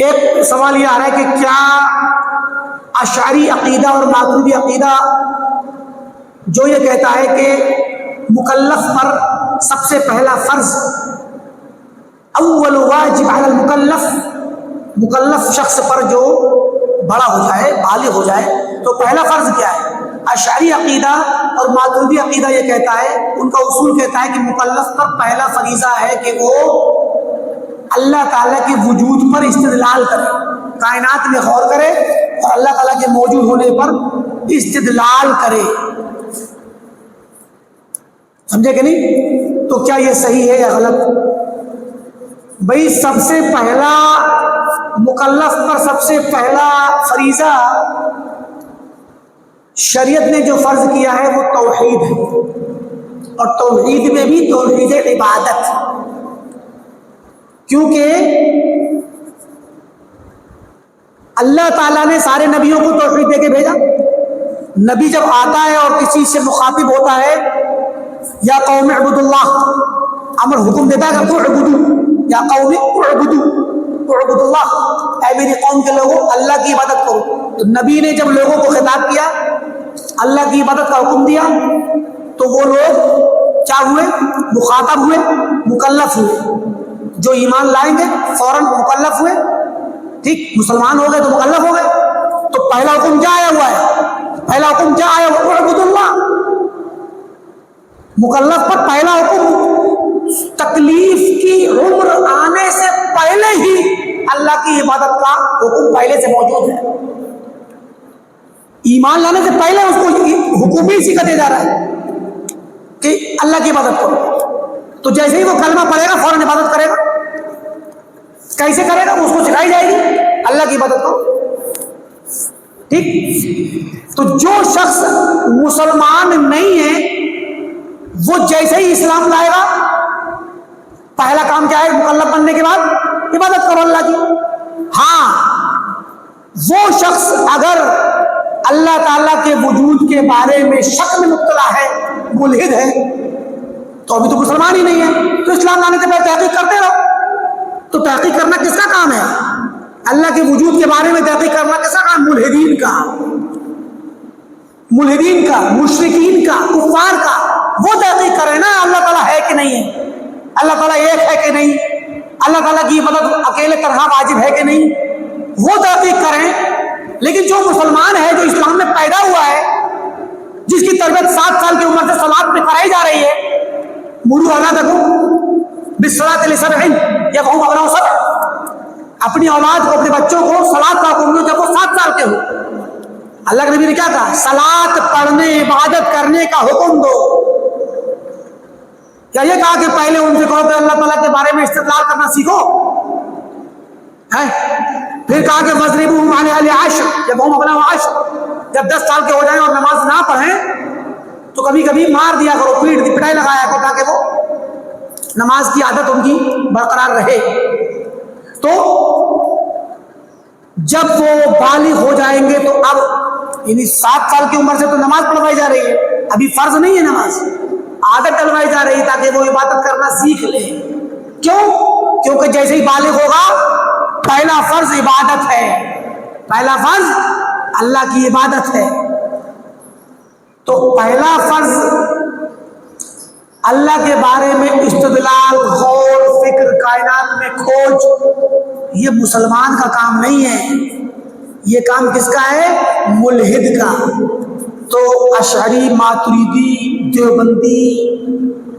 ایک سوال یہ آ رہا ہے کہ کیا اشعری عقیدہ اور ماتریدی عقیدہ جو یہ کہتا ہے کہ مکلف پر سب سے پہلا فرض اول واجب علی المکلف، مکلف شخص پر جو بڑا ہو جائے بالغ ہو جائے تو پہلا فرض کیا ہے؟ اشعری عقیدہ اور ماتریدی عقیدہ یہ کہتا ہے، ان کا اصول کہتا ہے کہ مکلف پر پہلا فریضہ ہے کہ وہ اللہ تعالیٰ کے وجود پر استدلال کرے، کائنات میں غور کرے اور اللہ تعالیٰ کے موجود ہونے پر استدلال کرے. سمجھے کہ نہیں؟ تو کیا یہ صحیح ہے یا غلط؟ بھئی سب سے پہلا مکلف پر سب سے پہلا فریضہ شریعت نے جو فرض کیا ہے وہ توحید ہے، اور توحید میں بھی توحید عبادت، کیونکہ اللہ تعالیٰ نے سارے نبیوں کو توحید دے کے بھیجا. نبی جب آتا ہے اور کسی سے مخاطب ہوتا ہے یا قوم اعبدوا اللہ، امر حکم دیتا ہے کہ اعبدو یا قوم اعبدوا اللہ، اے میری قوم کے لوگوں اللہ کی عبادت کرو. تو نبی نے جب لوگوں کو خطاب کیا، اللہ کی عبادت کا حکم دیا، تو وہ لوگ کیا ہوئے؟ مخاطب ہوئے، مکلف ہوئے. جو ایمان لائیں گے فوراً مکلف ہوئے، ٹھیک، مسلمان ہو گئے تو مکلف ہو گئے. تو پہلا حکم کیا آیا ہوا ہے؟ پہلا حکم کیا آیا ہوا؟ اعبدوا اللہ. مکلف پر پہلا حکم تکلیف کی عمر آنے سے پہلے ہی اللہ کی عبادت کا حکم پہلے سے موجود ہے. ایمان لانے سے پہلے اس کو حکم ہی سکھا دیا جا رہا ہے کہ اللہ کی عبادت کرو. تو جیسے ہی وہ کلمہ پڑھے گا فوراً عبادت کرے گا. کیسے کرے گا؟ اس کو سکھائی جائے گی اللہ کی عبادت کرو. ٹھیک. تو جو شخص مسلمان نہیں ہے وہ جیسے ہی اسلام لائے گا پہلا کام کیا ہے؟ مکلف بننے کے بعد عبادت کرو اللہ کی. ہاں، وہ شخص اگر اللہ تعالیٰ کے وجود کے بارے میں شک میں مبتلا ہے، ملحد ہے، تو ابھی تو مسلمان ہی نہیں ہے. تو اسلام لانے سے پہلے تحقیق کرتے رہو. تو تحقیق کرنا کس کا کام ہے؟ اللہ کے وجود کے بارے میں تحقیق کرنا کس کا کام؟ ملحدین کا، ملحدین کا، مشرکین کا، کفار کا. وہ تحقیق کریں نا اللہ تعالیٰ ہے کہ نہیں ہے، اللہ تعالیٰ ایک ہے کہ نہیں، اللہ تعالیٰ کی مدد اکیلے تنہا واجب ہے کہ نہیں، وہ تحقیق کریں. لیکن جو مسلمان ہے، جو اسلام میں پیدا ہوا ہے، جس کی تربیت 7 سال کی عمر سے صلاۃ میں کرائی جا رہی ہے، مروا اولادکم بالصلاۃ لسبع یقوم ابناء سبع، اپنی اولاد کو، اپنے بچوں کو صلاۃ کا حکم دو جب وہ 7 سال کے ہو. اللہ کے نبی نے کیا کہا؟ صلاۃ پڑھنے، عبادت کرنے کا حکم دو. کیا یہ کہا کہ پہلے ان سے کہو کہ اللہ تعالیٰ کے بارے میں استدلال کرنا سیکھو ہے؟ پھر کہا کہ وَاضْرِبُوهُمْ عَلَيْهَا لِعَشْرٍ جب ہم اپنا 10 جب 10 سال کے ہو جائیں اور نماز نہ پڑھیں تو کبھی کبھی مار دیا کرو، پٹائی لگایا کرو تاکہ وہ نماز کی عادت ان کی برقرار رہے. تو جب وہ بالغ ہو جائیں گے تو اب یعنی 7 سال کی عمر سے تو نماز پڑھوائی جا رہی ہے، ابھی فرض نہیں ہے نماز، عادت ڈلوائی جا رہی ہے تاکہ وہ عبادت کرنا سیکھ لے. کیوں؟ کیونکہ جیسے ہی بالغ ہوگا پہلا فرض عبادت ہے، پہلا فرض اللہ کی عبادت ہے. تو پہلا فرض اللہ کے بارے میں استدلال، غور، فکر، کائنات میں کھوج، یہ مسلمان کا کام نہیں ہے. یہ کام کس کا ہے؟ ملحد کا. تو اشعری، ماتریدی، دیوبندی،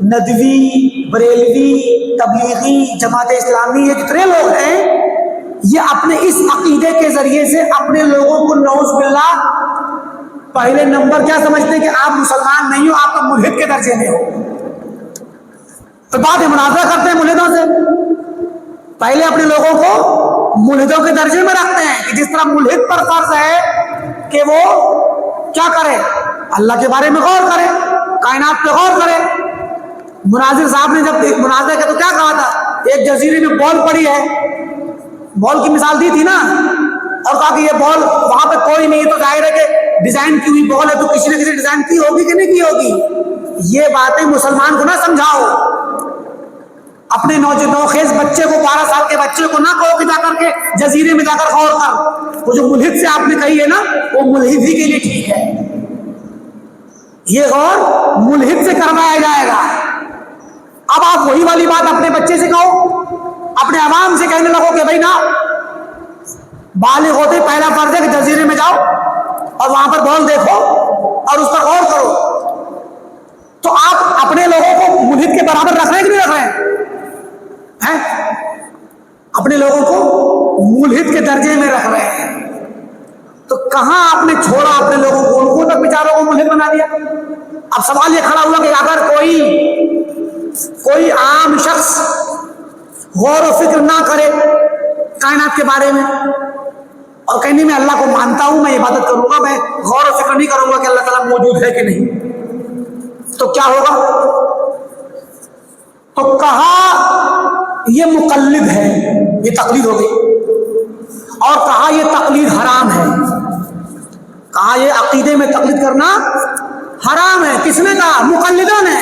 ندوی، بریلوی، تبلیغی، جماعت اسلامی، یہ جتنے لوگ ہیں یہ اپنے اس عقیدے کے ذریعے سے اپنے لوگوں کو نعوذ باللہ پہلے نمبر کیا سمجھتے ہیں کہ آپ مسلمان نہیں ہو، آپ تو ملحد کے درجے میں ہو. تو بعد مناظرہ کرتے ہیں ملحدوں سے، پہلے اپنے لوگوں کو ملحدوں کے درجے میں رکھتے ہیں کہ جس طرح ملحد پر فرض ہے کہ وہ کیا کرے؟ اللہ کے بارے میں غور کرے، کائنات پہ غور کرے. مناظر صاحب نے جب مناظرہ کیا تو کیا کہا تھا؟ ایک جزیرے میں بال پڑی ہے، بال کی مثال دی تھی نا، اور کہا کہ یہ بال وہاں پہ کوئی نہیں ہے تو ظاہر ہے کہ ڈیزائن کی ہوئی بال ہے تو کسی نہ کسی ڈیزائن کی ہوگی کہ نہیں کی ہوگی. یہ باتیں مسلمان کو نہ سمجھاؤ. اپنے نوخیز بچے کو، 12 سال کے بچے کو نہ کہو کہ جا کر کے جزیرے میں جا کر غور کر. وہ جو ملحد سے آپ نے کہی ہے نا، وہ ملحد ہی کے لیے ٹھیک ہے. یہ غور ملحد سے کروایا جائے گا. اب آپ وہی والی بات اپنے بچے سے کہو، اپنے عوام سے کہنے لگو کہ بھائی نا، بالغ ہوتے پہلا فرض ہے کہ جزیرے میں جاؤ اور وہاں پر بال دیکھو اور اس پر غور کرو. تو آپ اپنے لوگوں کو ملحد کے برابر رکھ رہے ہیں کہ نہیں رکھ رہے ہیں؟ اپنے لوگوں کو ملحد کے درجے میں رکھ رہے ہیں. تو کہاں آپ نے چھوڑا اپنے لوگوں کو؟ ان کو تک بیچاروں کو ملحد بنا دیا. اب سوال یہ کھڑا ہوا کہ اگر کوئی عام شخص غور و فکر نہ کرے کائنات کے بارے میں اور کہیں میں اللہ کو مانتا ہوں، میں عبادت کروں گا، میں غور و فکر نہیں کروں گا کہ اللہ تعالیٰ موجود ہے کہ نہیں، تو کیا ہوگا؟ تو کہا یہ مقلد ہے، یہ تقلید ہو گئی، اور کہا یہ تقلید حرام ہے. کہا یہ عقیدے میں تقلید کرنا حرام ہے. کس نے کہا؟ مقلدوں نے.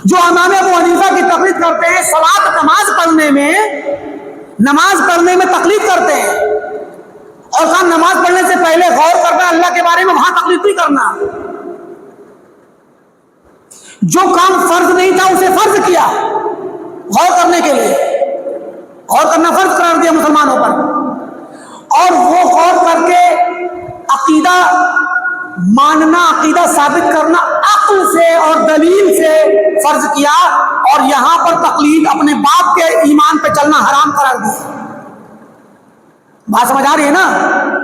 جو امام ابو حنیفہ کی تقلید کرتے ہیں، صلاۃ نماز پڑھنے میں تقلید کرتے ہیں، اور کہا نماز پڑھنے سے پہلے غور کرنا اللہ کے بارے میں، وہاں تقلید نہیں کرنا. جو کام فرض نہیں تھا اسے فرض کیا غور کرنے کے لیے، غور کرنا فرض قرار دیا مسلمانوں پر، اور وہ غور کر کے عقیدہ ماننا، عقیدہ ثابت کرنا عقل سے اور دلیل سے فرض کیا، اور یہاں پر تقلید اپنے باپ کے ایمان پہ چلنا حرام قرار دیا. بات سمجھ آ رہی ہے نا؟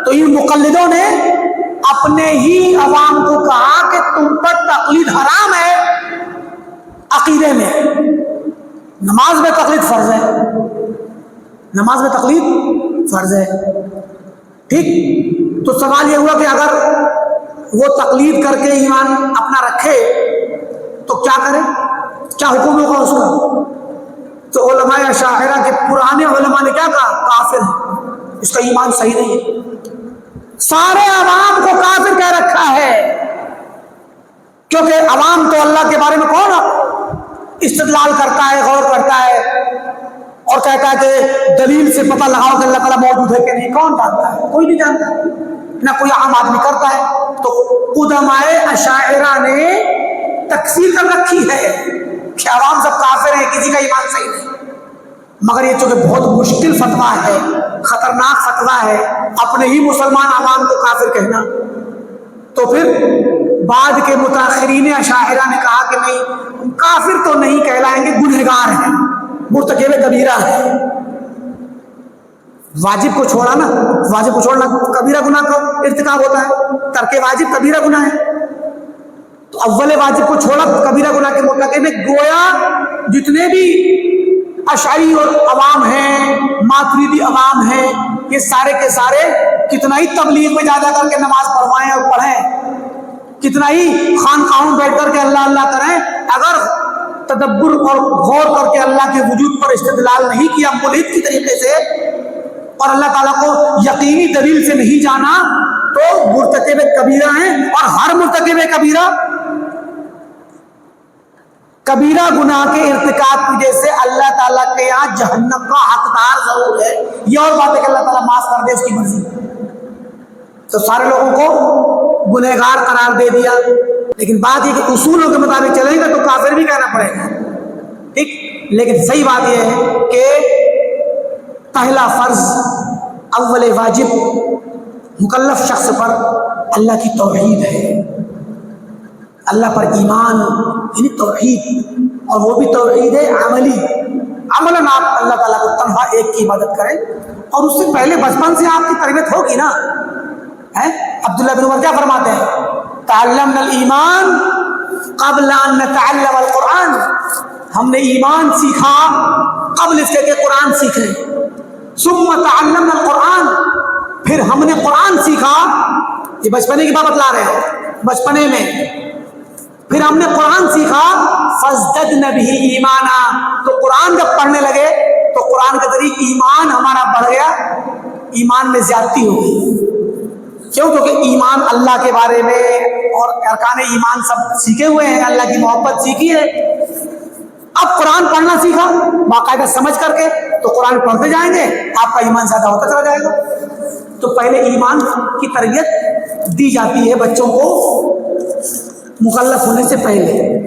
تو ان مقلدوں نے اپنے ہی عوام کو کہا کہ تم پر تقلید حرام ہے عقیدے میں. نماز میں تقلید فرض ہے، نماز میں تقلید فرض ہے. ٹھیک، تو سوال یہ ہوا کہ اگر وہ تقلید کر کے ایمان اپنا رکھے تو کیا کرے؟ کیا حکم ہوگا اس کا؟ تو علماء اشاعرہ کے پرانے علماء نے کیا کہا؟ کافر ہے، اس کا ایمان صحیح نہیں ہے. سارے عوام کو کافر کہہ رکھا ہے، کیونکہ عوام تو اللہ کے بارے میں کون استدلال کرتا ہے، غور کرتا ہے اور کہتا ہے کہ دلیل سے پتہ لگاؤ کہ اللہ تعالیٰ موجود ہے کہ نہیں. کون جانتا ہے؟ کوئی نہیں جانتا، نہ کوئی عام آدمی کرتا ہے. تو قدماء اشاعرہ نے تکفیر کر رکھی ہے کہ عوام سب کافر ہیں، کسی کا ایمان صحیح نہیں. مگر یہ چونکہ بہت مشکل فتویٰ ہے، خطرناک فتویٰ ہے، اپنے ہی مسلمان عوام کو کافر کہنا، تو پھر بعد کے متاخرین اشاعرہ نے کہا کہ نہیں، ہم کافر تو نہیں کہلائیں گے، گنہگار ہیں، مرتکب کبیرہ ہے. واجب کو چھوڑا نا، واجب کو چھوڑنا کبیرہ گناہ کا ارتکاب ہوتا ہے، ترک واجب کبیرہ گناہ ہے. تو اول واجب کو چھوڑا کبیرہ گناہ کے مرتکب میں. گویا جتنے بھی اشعری اور عوام ہیں، ماتریدی عوام ہیں، یہ سارے کے سارے کتنا ہی تبلیغ میں جا کر کے نماز پڑھوائیں اور پڑھیں، کتنا ہی خانقاہوں میں بیٹھ کر کے اللہ اللہ کریں، اگر تدبر اور غور کر کے اللہ کے وجود پر استدلال نہیں کیا ملحد کی طریقے سے، اور اللہ تعالیٰ کو یقینی دلیل سے نہیں جانا، تو مرتکب کبیرہ ہیں. اور ہر مرتکب کبیرہ گناہ کے ارتکاب کی وجہ سے اللہ تعالیٰ کے یہاں جہنم کا حقدار ضرور ہے. یہ اور بات ہے کہ اللہ تعالیٰ معاف کر دے، اس کی مرضی. تو سارے لوگوں کو گنہگار قرار دے دیا. لیکن بات یہ کہ اصولوں کے مطابق چلیں گے تو کافر بھی کہنا پڑے گا. ٹھیک، لیکن صحیح بات یہ ہے کہ پہلا فرض، اول واجب مکلف شخص پر اللہ کی توحید ہے، اللہ پر ایمان، یعنی توحید، اور وہ بھی توحید ہے عملی. عملاً آپ اللہ تعالیٰ کو تنہا ایک کی عبادت کریں، اور اس سے پہلے بچپن سے آپ کی تربیت ہوگی نا. عبداللہ بن عمر کیا فرماتے ہیں؟ تعلمنا الایمان قبل ان نتعلم القرآن. ہم نے ایمان سیکھا قبل اس کے کہ قرآن سیکھیں. ثم تعلمنا القرآن، پھر ہم نے قرآن سیکھا. یہ بچپنے کی بات بتلا رہے ہیں، بچپنے میں پھر ہم نے قرآن سیکھا. فازددنا به ایمانا، تو قرآن جب پڑھنے لگے تو قرآن کے ذریعے ایمان ہمارا بڑھ گیا، ایمان میں زیادتی ہو گئی. کیوں؟ کیونکہ ایمان اللہ کے بارے میں اور ارکان ایمان سب سیکھے ہوئے ہیں، اللہ کی محبت سیکھی ہے. اب قرآن پڑھنا سیکھا باقاعدہ سمجھ کر کے تو قرآن پڑھتے جائیں گے، آپ کا ایمان زیادہ ہوتا چلا جائے گا۔ تو پہلے ایمان کی تربیت دی جاتی ہے بچوں کو مکلف ہونے سے پہلے۔